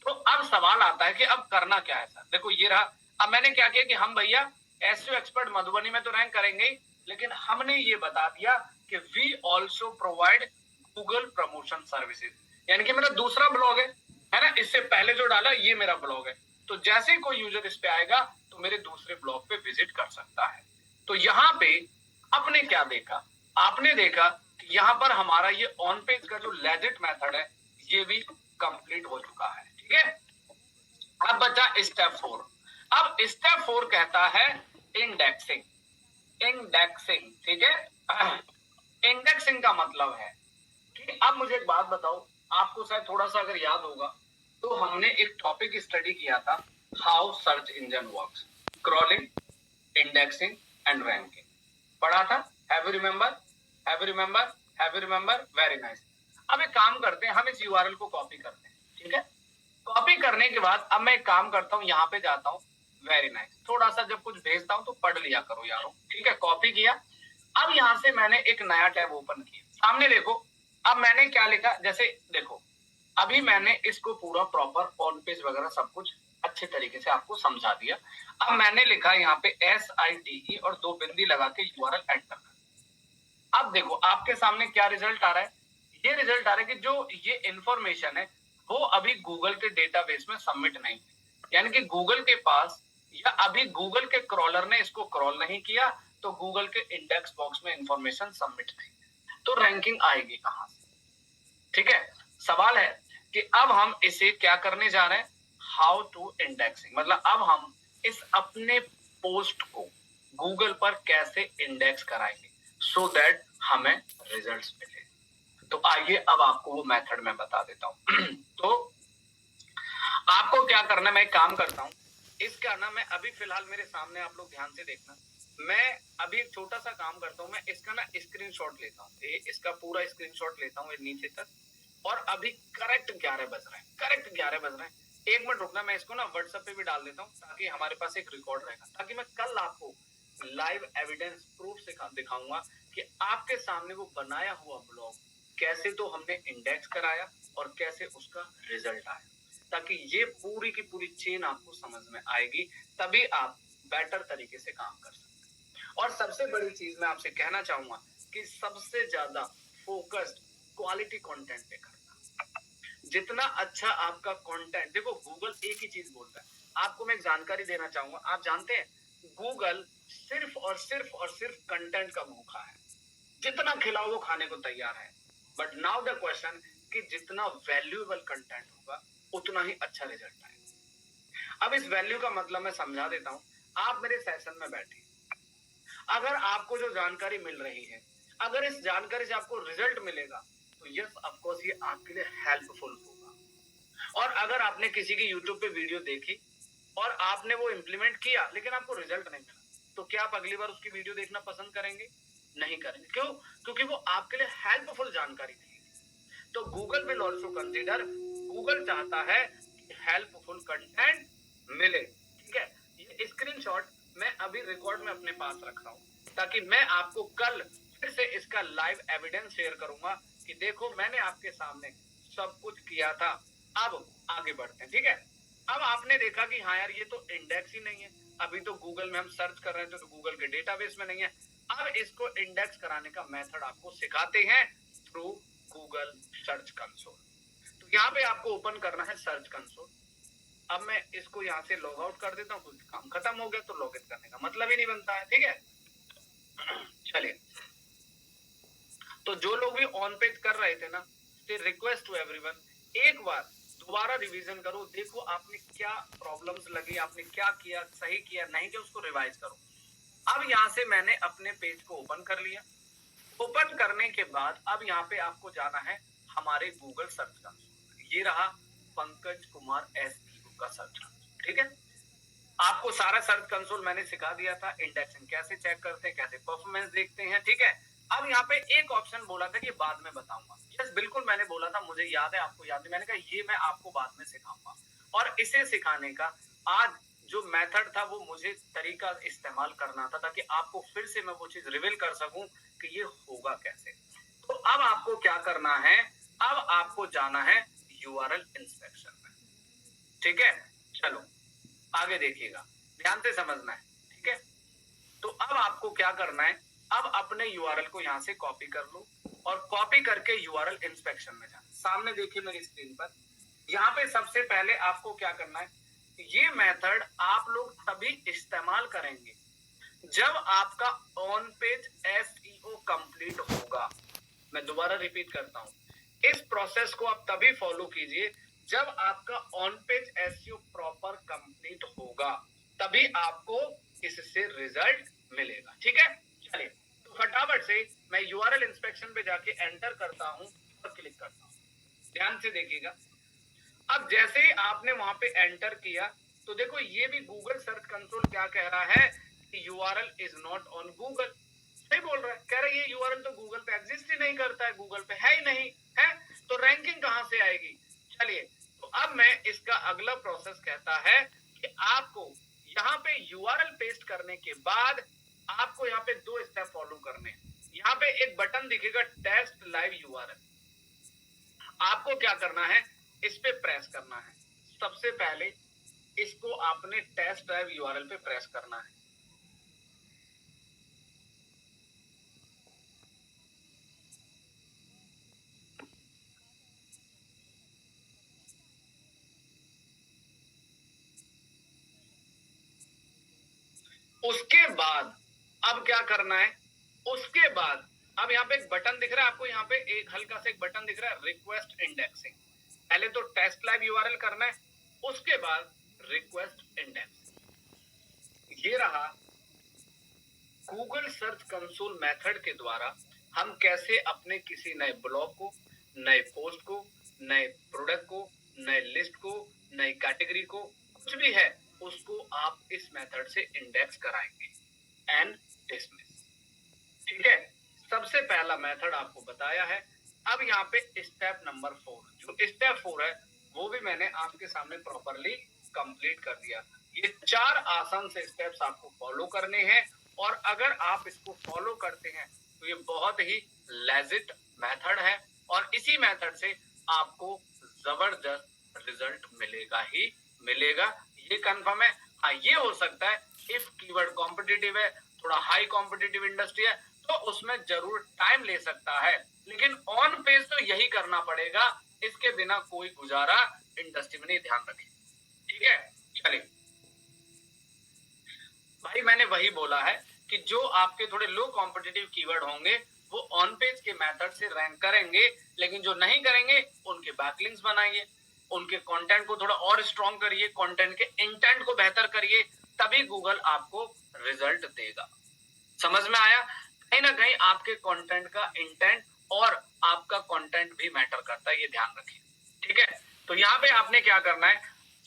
तो अब सवाल आता है कि अब करना क्या है सर। देखो ये रहा। अब मैंने क्या किया कि हम भैया एसईओ एक्सपर्ट मधुबनी में तो रैंक करेंगे ही, लेकिन हमने ये बता दिया कि we also provide Google promotion services, यानी कि मेरा दूसरा ब्लॉग है ना, इससे पहले जो डाला ये मेरा ब्लॉग है। तो जैसे ही कोई यूजर इस पे आएगा तो मेरे दूसरे ब्लॉग पे विजिट कर सकता है। तो यहाँ पे आपने क्या देखा, आपने देखा कि यहाँ पर हमारा ये ऑन पेज का जो लेजिट मेथड है ये भी कंप्लीट हो चुका है। ठीक है, अब बचा स्टेप 4। अब स्टेप 4 कहता है इंडेक्सिंग। इंडेक्सिंग, ठीक है। इंडेक्सिंग का मतलब है कि अब मुझे एक बात बताओ, आपको शायद थोड़ा सा अगर याद होगा तो हमने एक टॉपिक स्टडी किया था, how search engine works, crawling, indexing and ranking पढ़ा था। Have you remember, have you remember, have you remember? Very nice. अब एक काम करते हैं, हम इस यूआरएल को कॉपी करते हैं। ठीक है, कॉपी करने के बाद अब मैं एक काम करता हूँ, यहाँ पे जाता हूँ। Very nice. थोड़ा सा जब कुछ भेजता हूँ तो पढ़ लिया करो यारो। ठीक है, कॉपी किया। अब यहाँ से मैंने एक नया टैब ओपन किया, सामने देखो। अब मैंने क्या लिखा, जैसे देखो अभी मैंने इसको पूरा प्रॉपर ऑन पेज वगैरह सब कुछ अच्छे तरीके से आपको समझा दिया। अब मैंने लिखा यहाँ पे SITE और 2 बिंदी लगा के यूआरएल एंटर कर। अब देखो आपके सामने क्या रिजल्ट आ रहा है। ये रिजल्ट आ रहा है कि जो ये इंफॉर्मेशन है वो अभी गूगल के डेटाबेस में सबमिट नहीं है, यानी कि गूगल के पास, या अभी गूगल के क्रॉलर ने इसको क्रॉल नहीं किया, तो गूगल के इंडेक्स बॉक्स में इंफॉर्मेशन सबमिट नहीं है। तो रैंकिंग आएगी कहां से? ठीक है, सवाल है कि अब हम इसे क्या करने जा रहे हैं, हाउ टू इंडेक्सिंग, मतलब अब हम इस अपने पोस्ट को गूगल पर कैसे इंडेक्स कराएंगे सो दैट हमें रिजल्ट्स मिले। तो आइए अब आपको वो मेथड मैं बता देता हूं। तो आपको क्या करना है, मैं एक काम करता हूं, इसका ना मैं अभी फिलहाल मेरे सामने, आप लोग ध्यान से देखना, मैं अभी एक छोटा सा काम करता हूं, मैं इसका ना स्क्रीनशॉट लेता हूं, इसका पूरा स्क्रीनशॉट लेता हूं नीचे तक, और अभी करेक्ट 11 बज रहे हैं, करेक्ट 11 बज रहे हैं। एक मिनट रुकना, मैं इसको ना व्हाट्सएप पे भी डाल देता हूँ ताकि हमारे पास एक रिकॉर्ड रहेगा, ताकि मैं कल आपको लाइव एविडेंस प्रूफ से दिखाऊंगा कि आपके सामने वो बनाया हुआ ब्लॉग कैसे तो हमने इंडेक्स कराया और कैसे उसका रिजल्ट आया, ताकि ये पूरी की पूरी चेन आपको समझ में आएगी, तभी आप बेटर तरीके से काम कर सकते। और सबसे बड़ी चीज मैं आपसे कहना चाहूंगा कि सबसे ज्यादा फोकस्ड क्वालिटी कंटेंट पे करना। जितना अच्छा आपका कंटेंट, देखो गूगल एक ही चीज बोलता है, आपको मैं एक जानकारी देना चाहूंगा। आप जानते हैं गूगल सिर्फ और सिर्फ और सिर्फ कंटेंट का भूखा है, जितना खिलाओ वो खाने को तैयार है। बट नाउ द क्वेश्चन कि जितना वैल्यूएबल कंटेंट होगा उतना ही अच्छा रिजल्ट आएगा। अब इस वैल्यू का मतलब मैं समझा देता हूं। आप मेरे सेशन में बैठे, अगर आपको जो जानकारी मिल रही है, अगर इस जानकारी से आपको रिजल्ट मिलेगा तो यस ऑफ कोर्स ये आपके लिए हेल्पफुल होगा। और अगर आपने किसी की यूट्यूब पे वीडियो देखी और आपने वो इंप्लीमेंट किया लेकिन आपको रिजल्ट नहीं मिला, तो क्या आप अगली बार उसकी वीडियो देखना पसंद करेंगे? नहीं करेंगे। क्यों? क्योंकि वो आपके लिए हेल्पफुल जानकारी थी। तो Google will also consider, Google चाहता है कि हेल्पफुल कंटेंट मिले। ठीक है, ये स्क्रीनशॉट मैं अभी रिकॉर्ड में अपने पास रख रहा हूं, ताकि मैं आपको कल फिर से इसका लाइव एविडेंस शेयर करूंगा कि देखो मैंने आपके सामने सब कुछ किया था। अब आगे बढ़ते हैं। ठीक है, अब आपने देखा कि हाँ यार ये तो इंडेक्स ही नहीं है, अभी तो गूगल में हम सर्च कर रहे थे तो गूगल के डेटाबेस में नहीं है। अब इसको इंडेक्स कराने का मेथड आपको सिखाते हैं थ्रू गूगल सर्च कंसोल। तो यहाँ पे आपको ओपन करना है सर्च कंसोल। अब मैं इसको यहाँ से लॉग आउट कर देता हूँ क्योंकि काम खत्म हो गया, तो लॉग इन करने का मतलब ही नहीं बनता है। ठीक है, चलिए। तो जो लोग भी ऑन पेज कर रहे थे ना, रिक्वेस्ट टू एवरीवन, एक बार दोबारा रिवीजन करो, देखो आपने क्या प्रॉब्लम्स लगी, आपने क्या किया, सही किया नहीं किया, उसको रिवाइज करो। अब यहाँ से मैंने अपने पेज को ओपन कर लिया। ओपन करने के बाद अब यहाँ पे आपको जाना है हमारे गूगल सर्च कंसोल। ये रहा पंकज कुमार SEO का सर्च कंसोल। ठीक है, आपको सारा सर्च कंसोल मैंने सिखा दिया था, इंडेक्सिंग कैसे चेक करते हैं, कैसे परफॉर्मेंस देखते हैं। ठीक है, अब यहाँ पे एक ऑप्शन बोला था कि बाद में बताऊंगा। यस बिल्कुल मैंने बोला था, मुझे याद है, आपको याद है, मैंने कहा ये मैं आपको बाद में सिखाऊंगा। और इसे सिखाने का आज जो मेथड था वो मुझे तरीका इस्तेमाल करना था ताकि आपको फिर से मैं वो चीज रिवील कर सकूं कि ये होगा कैसे। तो अब आपको क्या करना है, अब आपको जाना है यूआरएल इंस्पेक्शन में। ठीक है, चलो आगे देखिएगा, ध्यान से समझना है। ठीक है, तो अब आपको क्या करना है, अब अपने यूआरएल को यहां से कॉपी कर लो और कॉपी करके यूआरएल इंस्पेक्शन में जाना। सामने देखिए मेरी स्क्रीन पर, यहाँ पे सबसे पहले आपको क्या करना है, ये मेथड आप लोग तभी इस्तेमाल करेंगे जब आपका ऑन पेज एसईओ कंप्लीट होगा। मैं दोबारा रिपीट करता हूं, इस प्रोसेस को आप तभी फॉलो कीजिए जब आपका on page SEO proper complete होगा, तभी आपको इससे रिजल्ट मिलेगा। ठीक है, चलिए तो फटाफट से मैं यूआरएल इंस्पेक्शन पे जाके एंटर करता हूं और क्लिक करता हूं। ध्यान से देखिएगा, अब जैसे ही आपने वहां पे एंटर किया तो देखो ये भी गूगल सर्च कंसोल क्या कह रहा है कि URL is not on Google. सही बोल रहा है, कह रहा है ये यूआरएल तो गूगल पे एग्जिस्ट ही नहीं करता है, गूगल पे है ही नहीं है, तो रैंकिंग कहां से आएगी। चलिए तो अब मैं इसका अगला प्रोसेस कहता है कि आपको यहाँ पे यूआरएल पेस्ट करने के बाद आपको यहाँ पे दो स्टेप फॉलो करने हैं। यहाँ पे एक बटन दिखेगा टेस्ट लाइव यूआरएल, आपको क्या करना है, इस पे प्रेस करना है। सबसे पहले इसको आपने टेस्ट ड्राइव यूआरएल पे प्रेस करना है। उसके बाद अब क्या करना है, उसके बाद अब यहाँ पे एक बटन दिख रहा है आपको, यहाँ पे एक हल्का सा एक बटन दिख रहा है रिक्वेस्ट इंडेक्सिंग। पहले तो टेस्ट लाइव यूआरएल करना है, उसके बाद रिक्वेस्ट इंडेक्सिंग। ये रहा गूगल सर्च कंसोल मेथड के द्वारा हम कैसे अपने किसी नए ब्लॉग को, नए पोस्ट को, नए प्रोडक्ट को, नए लिस्ट को, नई कैटेगरी को, कुछ भी है उसको आप इस मेथड से इंडेक्स कराएंगे एंड डिसमिस। ठीक है, सबसे पहला मेथड आपको बताया है। अब यहाँ पे स्टेप नंबर 4, जो स्टेप 4 है वो भी मैंने आपके सामने प्रॉपरली कंप्लीट कर दिया। ये 4 आसान से स्टेप्स आपको फॉलो करने हैं और अगर आप इसको फॉलो करते हैं तो ये बहुत ही लेजिट मेथड है और इसी मेथड से आपको जबरदस्त रिजल्ट मिलेगा ही मिलेगा, ये कंफर्म है। हाँ ये हो सकता है इफ कीवर्ड कॉम्पिटिटिव है, थोड़ा हाई कॉम्पिटिटिव इंडस्ट्री है तो उसमें जरूर टाइम ले सकता है, लेकिन ऑन पेज तो यही करना पड़ेगा, इसके बिना कोई गुजारा इंडस्ट्री में नहीं, ध्यान रखें। ठीक है, चलिए भाई मैंने वही बोला है कि जो आपके थोड़े लो कॉम्पिटिटिव कीवर्ड होंगे वो ऑन पेज के मेथड से रैंक करेंगे, लेकिन जो नहीं करेंगे उनके बैकलिंक्स बनाइए, उनके कंटेंट को थोड़ा और स्ट्रॉन्ग करिए, कंटेंट के इंटेंट को बेहतर करिए, तभी गूगल आपको रिजल्ट देगा। समझ में आया, कहीं ना कहीं आपके कंटेंट का इंटेंट और आपका कंटेंट भी मैटर करता है, ये ध्यान रखिए। ठीक है, तो यहाँ पे आपने क्या करना है,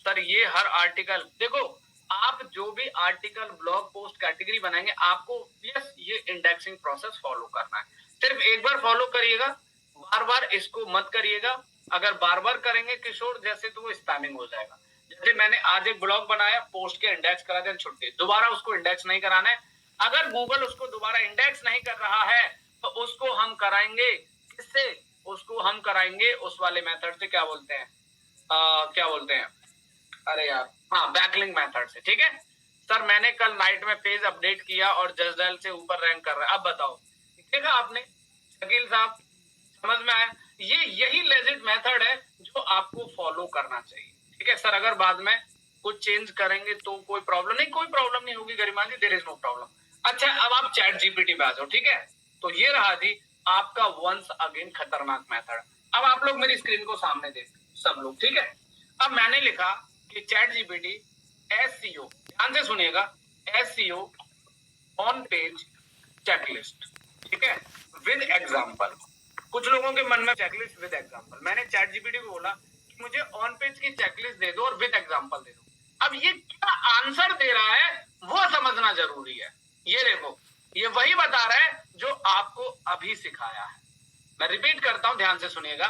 सर ये हर आर्टिकल देखो, आप जो भी आर्टिकल ब्लॉग पोस्ट कैटेगरी बनाएंगे आपको यस ये इंडेक्सिंग प्रोसेस फॉलो करना है। सिर्फ एक बार फॉलो करिएगा, बार बार इसको मत करिएगा। अगर बार बार करेंगे किशोर जैसे तो वो स्पैमिंग हो जाएगा। जैसे मैंने आज एक ब्लॉग बनाया, पोस्ट के इंडेक्स करा दिया, छुट्टी, दोबारा उसको इंडेक्स नहीं कराना है। अगर गूगल उसको दोबारा इंडेक्स नहीं कर रहा है तो उसको हम कराएंगे किससे, उसको हम कराएंगे उस वाले मेथड से, क्या बोलते हैं क्या बोलते हैं, अरे यार हाँ बैकलिंक मेथड से। ठीक है सर, मैंने कल नाइट में पेज अपडेट किया और जस्ट डायल से ऊपर रैंक कर रहा है, अब बताओ देखा आपने शकील साहब, समझ में आया। ये यही लेजिट मेथड है जो आपको फॉलो करना चाहिए। ठीक है सर, अगर बाद में कुछ चेंज करेंगे तो कोई प्रॉब्लम नहीं, कोई प्रॉब्लम नहीं होगी गरिमा जी, देयर इज नो प्रॉब्लम। अच्छा अब आप चैट जीपीटी पे आ जाओ। ठीक है, तो ये रहा जी आपका वंस अगेन खतरनाक मेथड। अब आप लोग मेरी स्क्रीन को सामने देखो सब लोग। ठीक है, अब मैंने लिखा कि चैट जीपीटी एसईओ, ध्यान से सुनिएगा, एसईओ ऑन पेज चेकलिस्ट। ठीक है, विद एग्जांपल। कुछ लोगों के मन में चेकलिस्ट विद एग्जांपल, मैंने चैट जीपीटी को बोला कि मुझे ऑन पेज की चेकलिस्ट दे दो और विद एग्जांपल दे दो। अब ये क्या आंसर दे रहा है वो समझना जरूरी है। ये देखो ये वही बता रहा है जो आपको अभी सिखाया है। मैं रिपीट करता हूं, ध्यान से सुनिएगा।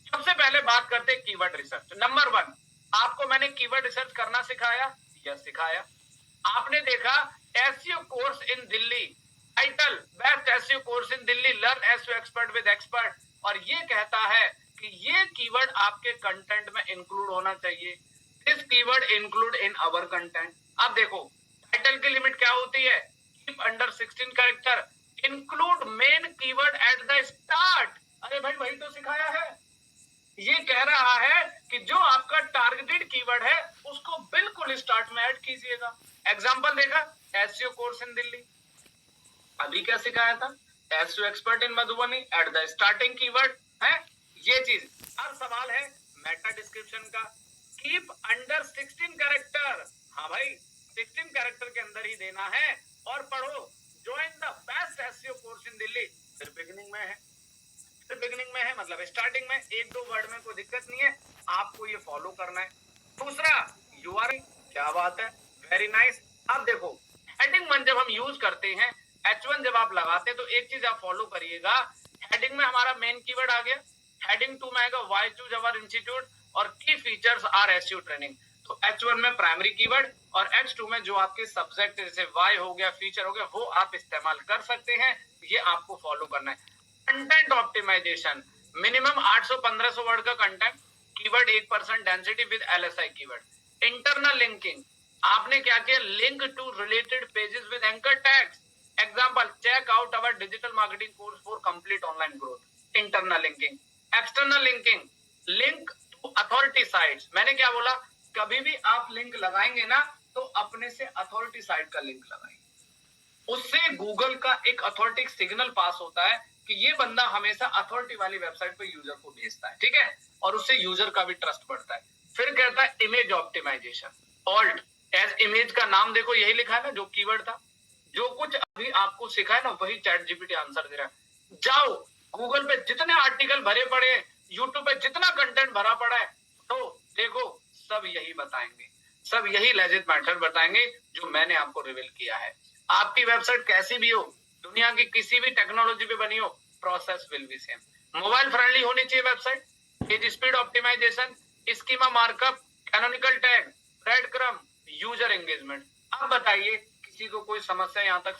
सबसे पहले बात करते हैं कीवर्ड रिसर्च। नंबर 1, आपको मैंने कीवर्ड रिसर्च करना सिखाया, यस सिखाया। आपने देखा SEO course in Delhi, title best SEO course in Delhi, learn SEO expert with expert, और ये कहता है कि ये कीवर्ड आपके कंटेंट में इंक्लूड होना चाहिए। This keyword include in our content. अब देखो टाइटल की लिमिट क्या होती है, keep under 16 character, include main keyword at the start. अरे भाई वही तो सिखाया है। ये कह रहा है कि जो आपका टारगेटेड कीवर्ड है उसको बिल्कुल स्टार्ट में ऐड कीजिएगा। एग्जांपल देखा, एसईओ कोर्स इन दिल्ली, अभी क्या सिखाया था, SEO expert in Madhubani at the starting keyword है ये चीज। अब सवाल है मेटा डिस्क्रिप्शन का, कीप अंडर 16 कैरेक्टर। हाँ भाई 16 कैरेक्टर के अंदर ही देना है, और पढ़ो join the best SEO course in Delhi, फिर बिगिनिंग में है, फिर बिगिनिंग में है मतलब स्टार्टिंग में, एक दो वर्ड में कोई दिक्कत नहीं है, आपको ये फॉलो करना है। दूसरा यूआरएल, क्या बात है, वेरी नाइस। अब देखो हेडिंग 1 जब हम यूज करते हैं, H1 जब आप लगाते हैं तो एक चीज आप फॉलो करिएगा, हेडिंग में हमारा मेन कीवर्ड आ गया, हेडिंग 2 में आएगा व्हाई चूज आवर इंस्टीट्यूट, और की फीचर्स आर एसईओ ट्रेनिंग। तो H1 में प्राइमरी कीवर्ड, और H2 में जो आपके सब्जेक्ट जैसे वाई हो गया, फीचर हो गया, वो आप इस्तेमाल कर सकते हैं। ये आपको फॉलो करना है। कंटेंट ऑप्टिमाइजेशन, मिनिमम 800-1500 वर्ड का content, keyword 1% density with LSI keyword. Internal linking, आपने क्या किया, link to related pages with anchor tags. Example, check out our digital marketing course for complete online growth. Internal linking. External linking, link to authority sites. मैंने क्या बोला, कभी भी आप link लगाएंगे ना तो अपने से अथॉरिटी साइट का लिंक लगाएंगे, उससे गूगल का एक अथॉरिटी सिग्नल पास होता है कि ये बंदा हमेशा अथॉरिटी वाली वेबसाइट पे यूजर को भेजता है, ठीक है, और उससे यूजर का भी ट्रस्ट बढ़ता है। फिर कहता है image optimisation, alt as image का नाम देखो यही लिखा है ना जो कीवर्ड था, जो कुछ अभी आपको सिखा है ना वही चैट जीपीटी आंसर दे रहा है। जाओ गूगल पे जितने आर्टिकल भरे पड़े, यूट्यूब पे जितना कंटेंट भरा पड़ा है, तो देखो सब यही बताएंगे, सब यही लेजिट मैथड बताएंगे जो मैंने आपको रिवील किया है। आपकी वेबसाइट कैसी भी हो, दुनिया की किसी भी टेक्नोलॉजी पे बनी हो, process will be same. Mobile friendly होनी चाहिए website, page speed optimisation, schema markup, canonical tag, breadcrumb, user engagement. अब बताइए किसी को कोई समस्या यहाँ तक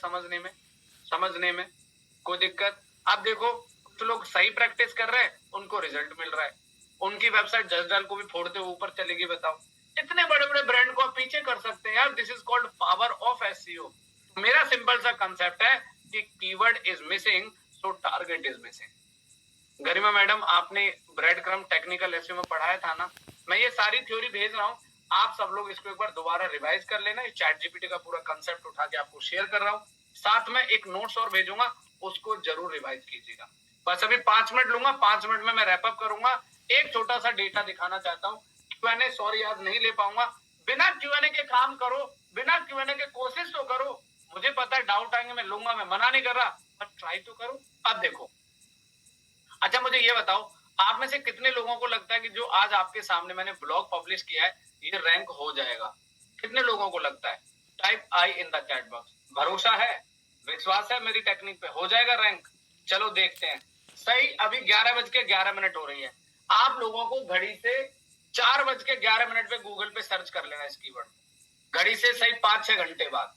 समझने में कोई दिक्कत? अब देखो कुछ लोग सही प्रैक्टिस कर रहे हैं, उनको रिजल्ट मिल रहा है, उनकी वेबसाइट जसडल को भी फोड़ते ऊपर चलेगी। बताओ इतने बड़े बड़े ब्रांड को आप पीछे कर सकते हैं यार। This is called power of SEO. मेरा सिंपल सा कंसेप्ट है कि keyword is missing so target is missing. Garima madam आपने ब्रेड क्रम टेक्निकल एसईओ में पढ़ाया था ना, मैं ये सारी थ्योरी भेज रहा हूँ, आप सब लोग इसको एक बार दोबारा रिवाइज कर लेना। चैट जीपीटी का पूरा कंसेप्ट उठा के आपको शेयर कर रहा हूँ, साथ में एक नोट्स और भेजूंगा, उसको जरूर रिवाइज कीजिएगा। बस अभी 5 मिनट लूंगा, 5 मिनट में मैं रैप अप करूंगा। एक छोटा सा डेटा दिखाना चाहता हूँ, क्यूएनए सॉरी आज नहीं ले पाऊंगा। बिना क्यूएनए के काम करो, बिना क्यूएनए के कोशिश तो करो। मुझे पता है डाउट आएंगे, मैं लूंगा, मैं मना नहीं कर रहा, पर ट्राई तो करो। अब देखो, अच्छा मुझे ये बताओ, आप में से कितने लोगों को लगता है कि जो आज आपके सामने मैंने ब्लॉग पब्लिश किया है ये रैंक हो जाएगा? कितने लोगों को लगता है? Type I in the chat box. भरोसा है, विश्वास है मेरी टेक्निक पे, हो जाएगा रैंक? चलो देखते हैं। सही अभी 11:11 हो रही है। आप लोगों को घड़ी से 4:11 पे गूगल पे सर्च कर लेना इस कीवर्ड, घड़ी से सही 5-6 घंटे बाद,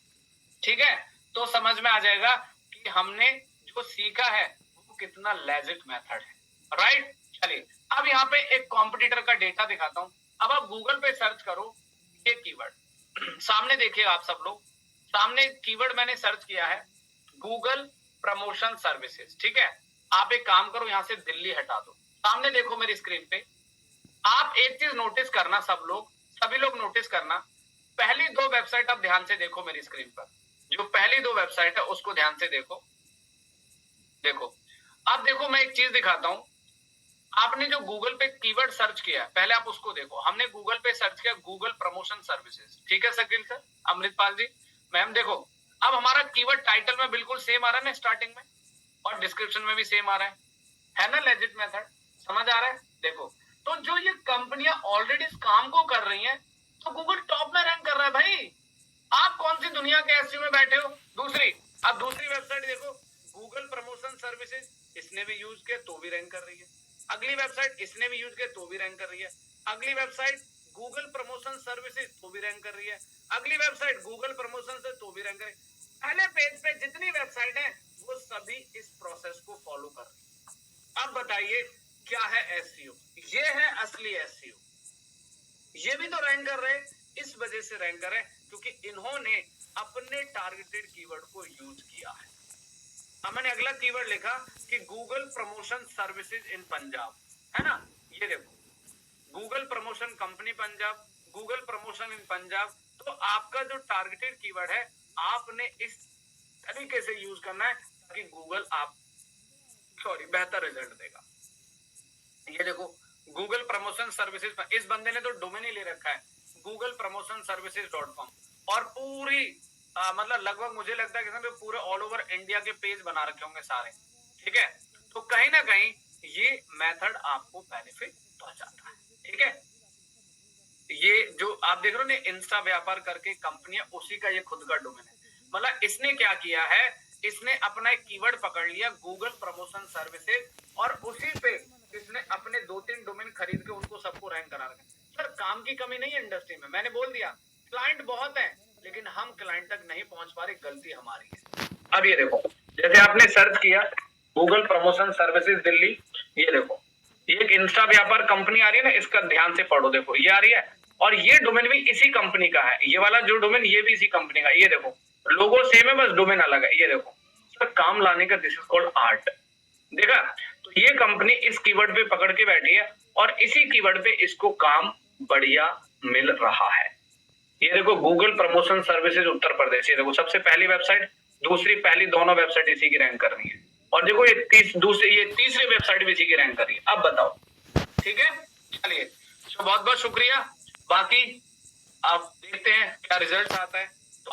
ठीक है? तो समझ में आ जाएगा कि हमने जो सीखा है वो कितना लेजिट मेथड है, राइट? चलिए अब यहाँ पे एक कॉम्पिटिटर का डेटा दिखाता हूँ। अब आप गूगल पे सर्च करो ये कीवर्ड, सामने देखिए आप सब लोग, सामने कीवर्ड मैंने सर्च किया है गूगल प्रमोशन सर्विसेज, ठीक है? आप एक काम करो, यहाँ से दिल्ली हटा दो, सामने देखो मेरी स्क्रीन पे। आप एक चीज नोटिस करना, सब लोग, सभी लोग नोटिस करना, पहली 2 वेबसाइट आप ध्यान से देखो मेरी स्क्रीन पर, जो पहली 2 वेबसाइट है उसको ध्यान से देखो। देखो अब देखो मैं एक चीज दिखाता हूं, आपने जो गूगल पे कीवर्ड सर्च किया पहले आप उसको देखो। हमने गूगल पे सर्च किया गूगल प्रमोशन सर्विसेज, ठीक है शकील सर, अमृतपाल जी, मैम, देखो अब हमारा कीवर्ड टाइटल में बिल्कुल सेम आ रहा है ना स्टार्टिंग में, और डिस्क्रिप्शन में भी सेम आ रहा है ना लेजिट मेथड? समझ आ रहा है? देखो तो जो ये कंपनियां ऑलरेडी इस काम को कर रही हैं तो गूगल टॉप में रैंक कर रहा है भाई। आप कौन सी दुनिया के एसईओ में बैठे हो? दूसरी, अब दूसरी वेबसाइट देखो, गूगल रैंक कर रही है। अगली वेबसाइट इसने भी यूज किया तो भी रैंक कर रही है। अगली वेबसाइट गूगल प्रमोशन सर्विसेज तो भी रैंक कर रही है। अगली वेबसाइट गूगल प्रमोशन से तो भी रैंक कर रही है। पहले पेज पे जितनी वेबसाइट है वो सभी इस प्रोसेस को फॉलो कर रही है। अब बताइए क्या है एसईओ? ये है असली एसईओ। ये भी तो रैंक कर रहे हैं, इस वजह से रैंक कर रहे हैं क्योंकि इन्होंने अपने टारगेटेड कीवर्ड को यूज किया है। अब मैंने अगला कीवर्ड लिखा कि Google promotion services in Punjab, है ना? ये देखो Google promotion company Punjab, Google promotion इन पंजाब। तो आपका जो टारगेटेड कीवर्ड है आपने इस तरीके से यूज करना है ताकि गूगल बेहतर रिजल्ट देगा। ये देखो गूगल प्रमोशन सर्विसेज, इस बंदे ने तो डोमेन ही ले रखा है गूगल प्रमोशन सर्विसेज.com और पूरी मतलब लगभग मुझे लगता है कि पूरे ऑल ओवर इंडिया के पेज बना रखे होंगे सारे, ठीक है? तो कहीं ना कहीं ये मेथड आपको बेनिफिट पहुंचाता है, ठीक है? ये जो आप देख रहे हो ना इंस्टा व्यापार करके कंपनी है, उसी का ये खुद का डोमेन है। मतलब इसने क्या किया है, इसने अपना एक कीवर्ड पकड़ लिया गूगल प्रमोशन सर्विसेज और उसी पे इसने अपने 2-3 डोमेन खरीद के उनको सबको रैंक करा रखा है। सर काम की कमी नहीं है इंडस्ट्री में, मैंने बोल दिया क्लाइंट बहुत है लेकिन हम क्लाइंट तक नहीं पहुंच पा रहे, गलती हमारी है। अब ये देखो जैसे आपने सर्च किया गूगल प्रमोशन सर्विसेज दिल्ली, ये देखो ये एक इंस्टा व्यापार कंपनी आ रही है ना, इसका ध्यान से पढ़ो, देखो ये आ रही है और ये डोमेन भी इसी कंपनी का है, ये वाला जो डोमेन ये भी इसी कंपनी का। ये देखो लोगो सेम है बस डोमेन अलग है। ये देखो सर काम लाने का दिस इज कॉल्ड आर्ट। देखा? तो ये कंपनी इस कीवर्ड पे पकड़ के बैठी है और इसी कीवर्ड पे इसको काम बढ़िया मिल रहा है। ये देखो Google promotion services Uttar Pradesh, ये देखो सबसे पहली वेबसाइट, दूसरी पहली, दोनों वेबसाइट इसी की रैंक कर रही है और देखो ये तीसरी वेबसाइट भी इसी की रैंक कर रही है। अब बताओ, ठीक है? चलिए तो बहुत बहुत शुक्रिया, बाकी आप देखते हैं क्या रिजल्ट आता है। तो